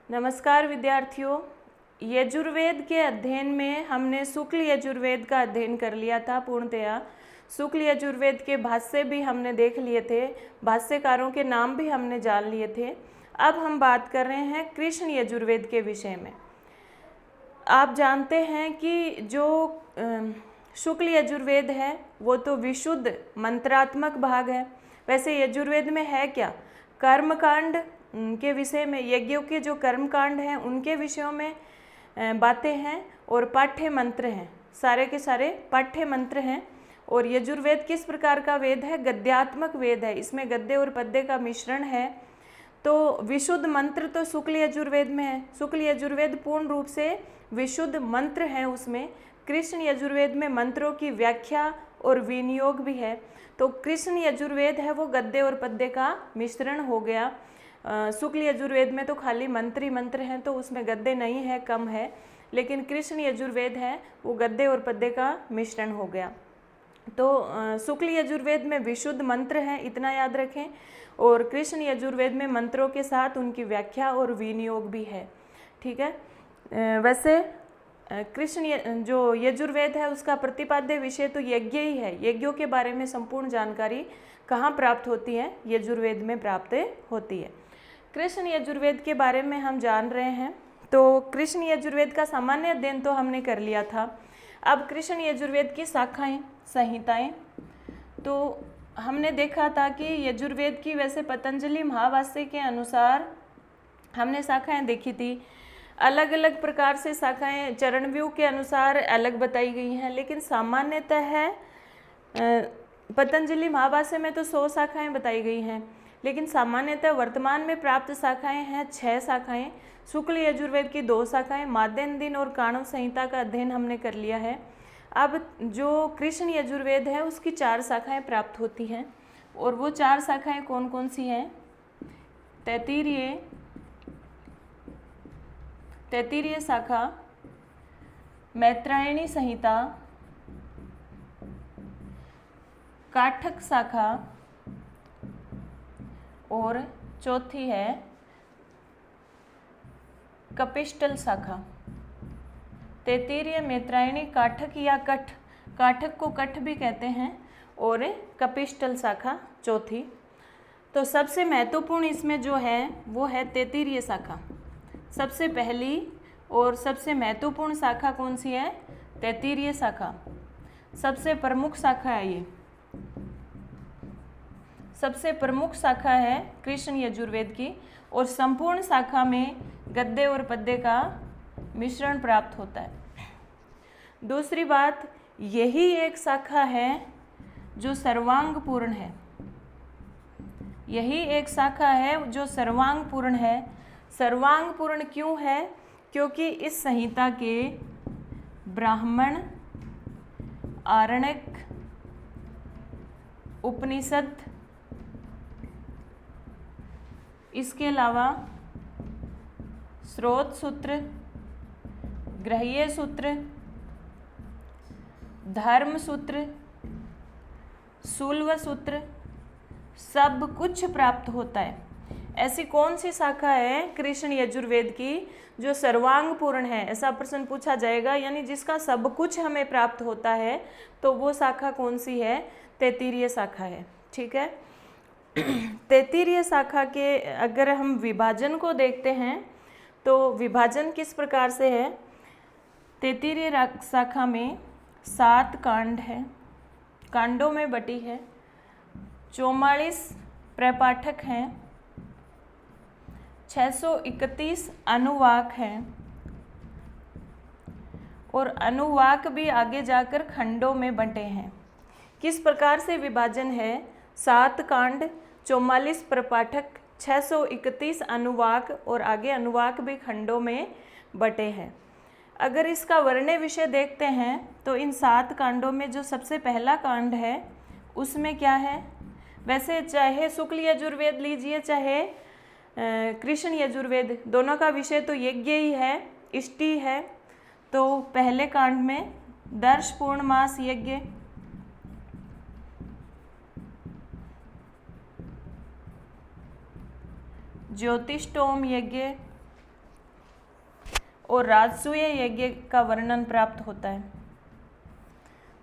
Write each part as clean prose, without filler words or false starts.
नमस्कार विद्यार्थियों। यजुर्वेद के अध्ययन में हमने शुक्ल यजुर्वेद का अध्ययन कर लिया था पूर्णतया। शुक्ल यजुर्वेद के भाष्य भी हमने देख लिए थे, भाष्यकारों के नाम भी हमने जान लिए थे। अब हम बात कर रहे हैं कृष्ण यजुर्वेद के विषय में। आप जानते हैं कि जो शुक्ल यजुर्वेद है वो तो विशुद्ध मंत्रात्मक भाग है। वैसे यजुर्वेद में है क्या, कर्मकांड के विषय में, यज्ञों के जो कर्मकांड हैं उनके विषयों में बातें हैं और पाठ्य मंत्र हैं, सारे के सारे पाठ्य मंत्र हैं। और यजुर्वेद किस प्रकार का वेद है? गद्यात्मक वेद है, इसमें गद्य और पद्य का मिश्रण है। तो विशुद्ध मंत्र तो शुक्ल यजुर्वेद में है। शुक्ल यजुर्वेद पूर्ण रूप से विशुद्ध मंत्र हैं उसमें। कृष्ण यजुर्वेद में मंत्रों की व्याख्या और विनियोग भी है। तो कृष्ण यजुर्वेद है वो गद्य और पद्य का मिश्रण हो गया। शुक्ल यजुर्वेद में तो खाली मंत्र ही मंत्र हैं, तो उसमें गद्य नहीं है, कम है। लेकिन कृष्ण यजुर्वेद है वो गद्य और पद्य का मिश्रण हो गया। तो शुक्ल यजुर्वेद में विशुद्ध मंत्र हैं, इतना याद रखें। और कृष्ण यजुर्वेद में मंत्रों के साथ उनकी व्याख्या और विनियोग भी है। ठीक है। वैसे कृष्ण जो यजुर्वेद है उसका प्रतिपाद्य विषय तो यज्ञ ही है। यज्ञों के बारे में संपूर्ण जानकारी कहाँ प्राप्त होती है? यजुर्वेद में प्राप्त होती है। कृष्ण यजुर्वेद के बारे में हम जान रहे हैं। तो कृष्ण यजुर्वेद का सामान्य अध्ययन तो हमने कर लिया था। अब कृष्ण यजुर्वेद की शाखाएं, संहिताएं, तो हमने देखा था कि यजुर्वेद की वैसे पतंजलि महाभाष्य के अनुसार हमने शाखाएं देखी थी। अलग अलग प्रकार से शाखाएं चरणव्यूह के अनुसार अलग बताई गई हैं, लेकिन सामान्यतः है पतंजलि महाभाष्य में तो 100 शाखाएं बताई गई हैं, लेकिन सामान्यतः वर्तमान में प्राप्त शाखाएं हैं 6 शाखाएं। शुक्ल यजुर्वेद की 2 शाखाएं, माध्यन्दिन और काणव संहिता का अध्ययन हमने कर लिया है। अब जो कृष्ण यजुर्वेद है उसकी 4 शाखाएं प्राप्त होती हैं, और वो 4 शाखाएं कौन कौन सी हैं? तैत्तिरीय शाखा, मैत्रायणी संहिता, काठक शाखा, और चौथी है कपिष्टल शाखा। तैत्तिरीय, मैत्रायणी, काठक या कठ, काठक को कठ भी कहते हैं, और कपिष्टल शाखा चौथी। तो सबसे महत्वपूर्ण इसमें जो है वो है तैत्तिरीय शाखा। सबसे पहली और सबसे महत्वपूर्ण शाखा कौन सी है? तैत्तिरीय शाखा। सबसे प्रमुख शाखा है ये, सबसे प्रमुख शाखा है कृष्ण यजुर्वेद की, और संपूर्ण शाखा में गद्य और पद्य का मिश्रण प्राप्त होता है। दूसरी बात, यही एक शाखा है जो सर्वांग पूर्ण है। यही एक शाखा है जो सर्वांग पूर्ण है। सर्वांग पूर्ण क्यों है? क्योंकि इस संहिता के ब्राह्मण, आरण्यक, उपनिषद, इसके अलावा स्रोत सूत्र, ग्रह्य सूत्र, धर्म सूत्र, शूल्व सूत्र, सब कुछ प्राप्त होता है। ऐसी कौन सी शाखा है कृष्ण यजुर्वेद की जो सर्वांग पूर्ण है? ऐसा प्रश्न पूछा जाएगा, यानी जिसका सब कुछ हमें प्राप्त होता है, तो वो शाखा कौन सी है? तैत्तिरीय शाखा है। ठीक है। तैत्तिरीय शाखा के अगर हम विभाजन को देखते हैं तो विभाजन किस प्रकार से है? तैत्तिरीय शाखा में 7 कांड है, कांडों में बटी है। 44 प्रपाठक हैं, 631 अनुवाक हैं, और अनुवाक भी आगे जाकर खंडों में बंटे हैं। किस प्रकार से विभाजन है? 7 कांड, 44 प्रपाठक, 631 अनुवाक, और आगे अनुवाक भी खंडों में बटे हैं। अगर इसका वर्ण्य विषय देखते हैं तो इन 7 कांडों में जो सबसे पहला कांड है उसमें क्या है? वैसे चाहे शुक्ल यजुर्वेद लीजिए चाहे कृष्ण यजुर्वेद, दोनों का विषय तो यज्ञ ही है, इष्टि है। तो पहले कांड में दर्श पूर्णमास यज्ञ, ज्योतिष्टोम यज्ञ, और राजसूय यज्ञ का वर्णन प्राप्त होता है।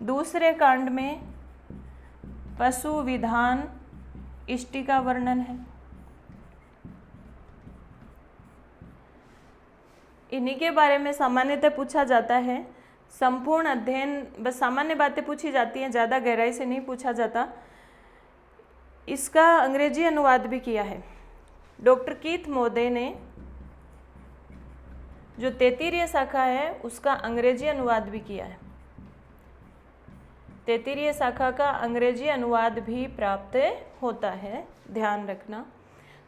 दूसरे कांड में पशु विधान इष्टि का वर्णन है। इन्हीं के बारे में सामान्यतः पूछा जाता है। संपूर्ण अध्ययन बस सामान्य बातें पूछी जाती हैं, ज़्यादा गहराई से नहीं पूछा जाता। इसका अंग्रेजी अनुवाद भी किया है डॉक्टर कीथ मोदे ने। जो तैत्तिरीय शाखा है उसका अंग्रेजी अनुवाद भी किया है। तैत्तिरीय शाखा का अंग्रेजी अनुवाद भी प्राप्त होता है, ध्यान रखना।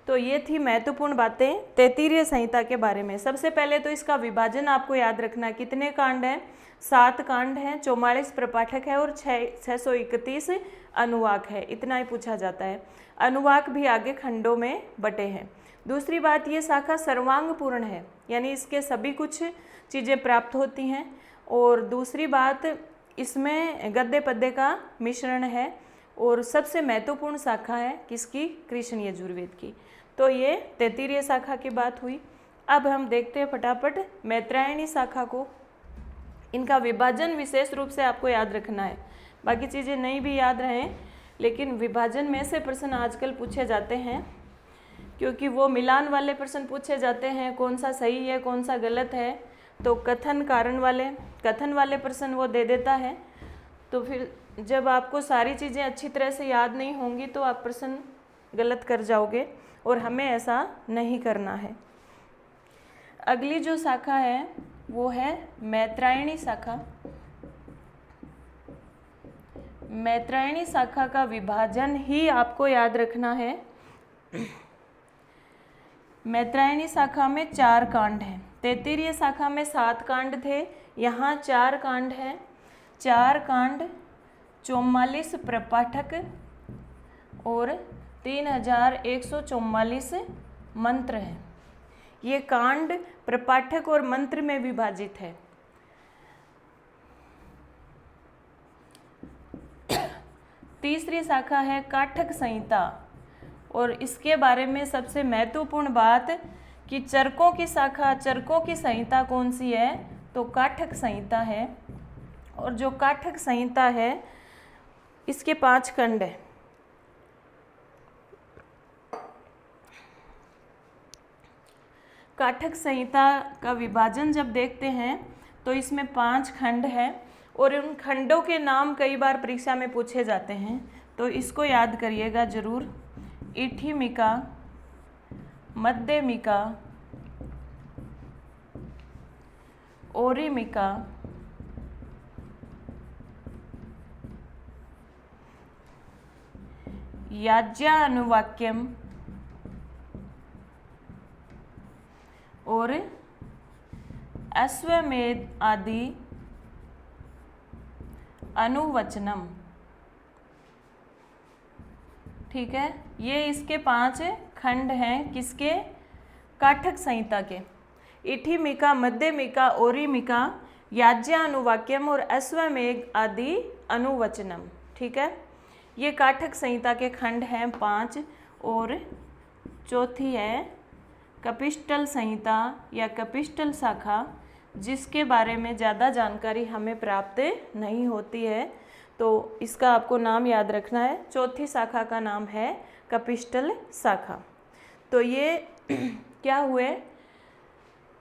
तो ये थी महत्वपूर्ण बातें तैत्तिरीय संहिता के बारे में। सबसे पहले तो इसका विभाजन आपको याद रखना। कितने कांड हैं? 7 कांड हैं, 44 प्रपाठक है और 631 अनुवाक है। इतना ही पूछा जाता है। अनुवाक भी आगे खंडों में बटे हैं। दूसरी बात, ये शाखा सर्वांग पूर्ण है, यानी इसके सभी कुछ चीज़ें प्राप्त होती हैं। और दूसरी बात, इसमें गद्य पद्य का मिश्रण है। और सबसे महत्वपूर्ण शाखा है किसकी? कृष्ण यजुर्वेद की। तो ये तैत्तिरीय शाखा की बात हुई। अब हम देखते हैं फटाफट मैत्रायणी शाखा को। इनका विभाजन विशेष रूप से आपको याद रखना है। बाकी चीज़ें नहीं भी याद रहें, लेकिन विभाजन में से प्रश्न आजकल पूछे जाते हैं, क्योंकि वो मिलान वाले प्रश्न पूछे जाते हैं, कौन सा सही है कौन सा गलत है। तो कथन वाले प्रश्न वो दे देता है। तो फिर जब आपको सारी चीज़ें अच्छी तरह से याद नहीं होंगी तो आप प्रश्न गलत कर जाओगे, और हमें ऐसा नहीं करना है। अगली जो शाखा है वो है मैत्रायणी शाखा। मैत्रायणी शाखा का विभाजन ही आपको याद रखना है। मैत्रायणी शाखा में 4 कांड हैं। तैत्तिरीय शाखा में 7 कांड थे, यहाँ 4 कांड हैं। 4 कांड, 44 प्रपाठक और 3144 मंत्र हैं। ये कांड प्रपाठक और मंत्र में विभाजित है। तीसरी शाखा है काठक संहिता, और इसके बारे में सबसे महत्वपूर्ण बात कि चरकों की शाखा, चरकों की संहिता कौन सी है? तो काठक संहिता है। और जो काठक संहिता है इसके 5 खंड है। काठक संहिता का विभाजन जब देखते हैं तो इसमें 5 खंड है, और उन खंडों के नाम कई बार परीक्षा में पूछे जाते हैं, तो इसको याद करिएगा जरूर। इठिमिका, मध्यमिका, ओरिमिका, याज्ञानुवाक्यम और अश्वमेध आदि अनुवचनम। ठीक है, ये इसके 5 खंड हैं। किसके? काठक संहिता के। इठिमिका, मध्यमिका, ओरिमिका, याज्ञानुवाक्यम और अश्वमेध आदि अनुवचनम। ठीक है, ये काठक संहिता के खंड हैं 5। और चौथी है कपिस्टल संहिता या कपिस्टल शाखा, जिसके बारे में ज़्यादा जानकारी हमें प्राप्त नहीं होती है, तो इसका आपको नाम याद रखना है। चौथी शाखा का नाम है कपिस्टल शाखा। तो ये क्या हुए?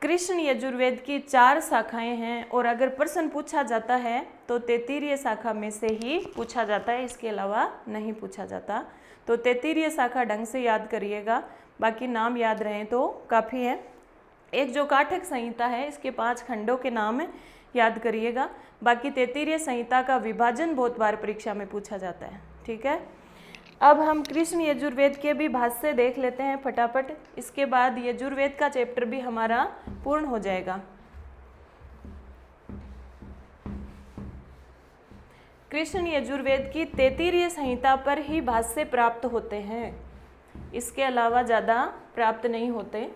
कृष्ण यजुर्वेद की 4 शाखाएं हैं, और अगर प्रश्न पूछा जाता है तो तैत्तिरीय शाखा में से ही पूछा जाता है, इसके अलावा नहीं पूछा जाता। तो तैत्तिरीय शाखा ढंग से याद करिएगा, बाकी नाम याद रहें तो काफ़ी है। एक जो काठक संहिता है इसके 5 खंडों के नाम याद करिएगा। बाकी तैत्तिरीय संहिता का विभाजन बहुत बार परीक्षा में पूछा जाता है। ठीक है, अब हम कृष्ण यजुर्वेद के भी भाष्य देख लेते हैं फटाफट। इसके बाद यजुर्वेद का चैप्टर भी हमारा पूर्ण हो जाएगा। कृष्ण यजुर्वेद की तैत्तिरीय संहिता पर ही भाष्य प्राप्त होते हैं, इसके अलावा ज़्यादा प्राप्त नहीं होते।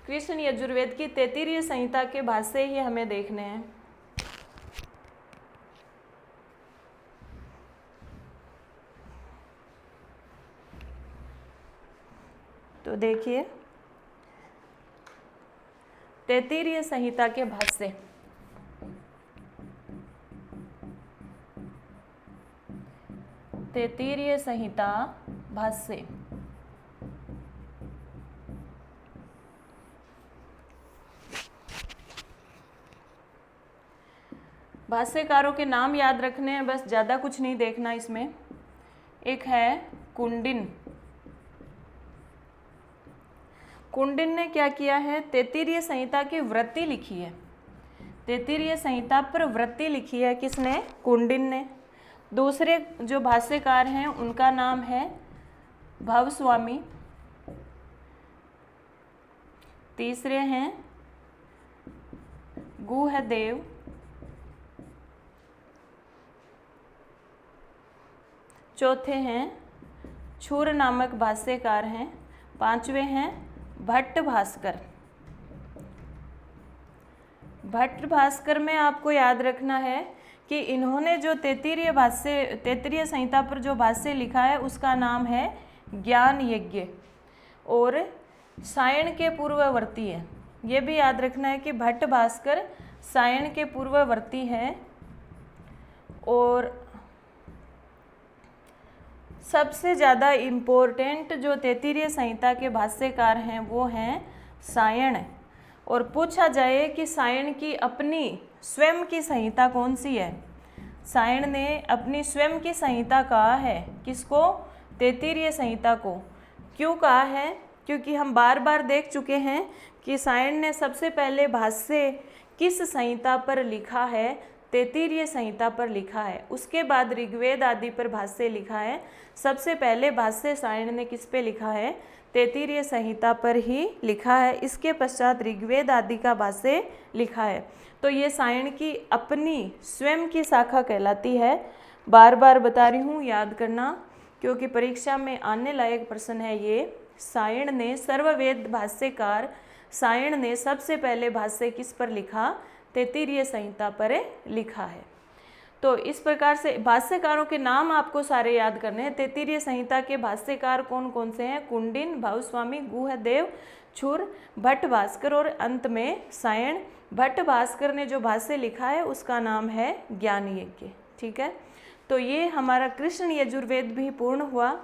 कृष्ण यजुर्वेद की तैत्तिरीय संहिता के भाष्य ही हमें देखने हैं। तो देखिए, तैत्तिरीय संहिता के भाष्य। तैत्तिरीय संहिता भाष्य। भाष्यकारों के नाम याद रखने हैं, बस ज़्यादा कुछ नहीं देखना इसमें। एक है कुंडिन। कुंडिन ने क्या किया है, तैत्तिरीय संहिता की वृत्ति लिखी है। तैत्तिरीय संहिता पर वृत्ति लिखी है किसने, कुंडिन ने। दूसरे जो भाष्यकार हैं उनका नाम है भवस्वामी। तीसरे हैं गुहदेव। चौथे हैं छूर नामक भाष्यकार हैं। पांचवें हैं भट्ट भास्कर। भट्ट भास्कर में आपको याद रखना है कि इन्होंने जो तैत्तिरीय संहिता पर जो भाष्य लिखा है उसका नाम है ज्ञान यज्ञ और सायण के पूर्ववर्ती है। ये भी याद रखना है कि भट्ट भास्कर सायण के पूर्ववर्ती हैं और सबसे ज़्यादा इम्पोर्टेंट जो तैत्तिरीय संहिता के भाष्यकार हैं वो हैं सायण। और पूछा जाए कि सायण की अपनी स्वयं की संहिता कौन सी है, सायण ने अपनी स्वयं की संहिता कहा है किसको, तैत्तिरीय संहिता को। क्यों कहा है, क्योंकि हम बार बार देख चुके हैं कि सायण ने सबसे पहले भाष्य किस संहिता पर लिखा है, तैत्तिरीय संहिता पर लिखा है। उसके बाद ऋग्वेद आदि पर भाष्य लिखा है। सबसे पहले भाष्य सायण ने किस पे लिखा है, तैत्तिरीय संहिता पर ही लिखा है। इसके पश्चात ऋग्वेद आदि का भाष्य लिखा है। तो ये सायण की अपनी स्वयं की शाखा कहलाती है। बार बार बता रही हूँ, याद करना, क्योंकि परीक्षा में आने लायक प्रश्न है ये। सायण ने सर्ववेद भाष्यकार सायण ने सबसे पहले भाष्य किस पर लिखा, तैत्तिरीय संहिता पर लिखा है। तो इस प्रकार से भाष्यकारों के नाम आपको सारे याद करने हैं। तैत्तिरीय संहिता के भाष्यकार कौन कौन से हैं, कुंडिन, भवस्वामी, गुहदेव, छूर, भट्ट भास्कर और अंत में सायण। भट्ट भास्कर ने जो भाष्य लिखा है उसका नाम है ज्ञान यज्ञ। ठीक है, तो ये हमारा कृष्ण यजुर्वेद भी पूर्ण हुआ।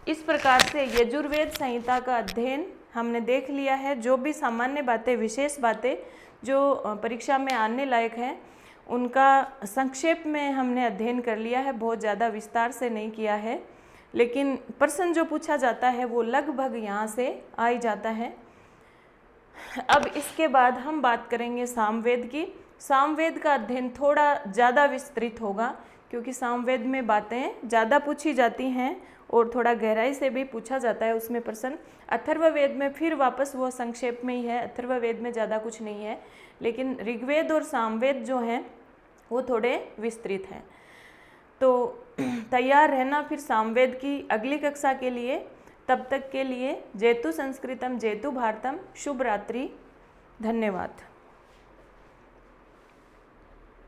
इस प्रकार से यजुर्वेद संहिता का अध्ययन हमने देख लिया है। जो भी सामान्य बातें, विशेष बातें जो परीक्षा में आने लायक हैं उनका संक्षेप में हमने अध्ययन कर लिया है, बहुत ज़्यादा विस्तार से नहीं किया है। लेकिन प्रश्न जो पूछा जाता है वो लगभग यहाँ से आ ही जाता है। अब इसके बाद हम बात करेंगे सामवेद की। सामवेद का अध्ययन थोड़ा ज़्यादा विस्तृत होगा क्योंकि सामवेद में बातें ज़्यादा पूछी जाती हैं और थोड़ा गहराई से भी पूछा जाता है उसमें प्रश्न। अथर्ववेद में फिर वापस वो संक्षेप में ही है, अथर्ववेद में ज़्यादा कुछ नहीं है। लेकिन ऋग्वेद और सामवेद जो हैं वो थोड़े विस्तृत हैं। तो तैयार रहना फिर सामवेद की अगली कक्षा के लिए। तब तक के लिए जयतु संस्कृतम जयतु भारतम। शुभ रात्रि, धन्यवाद।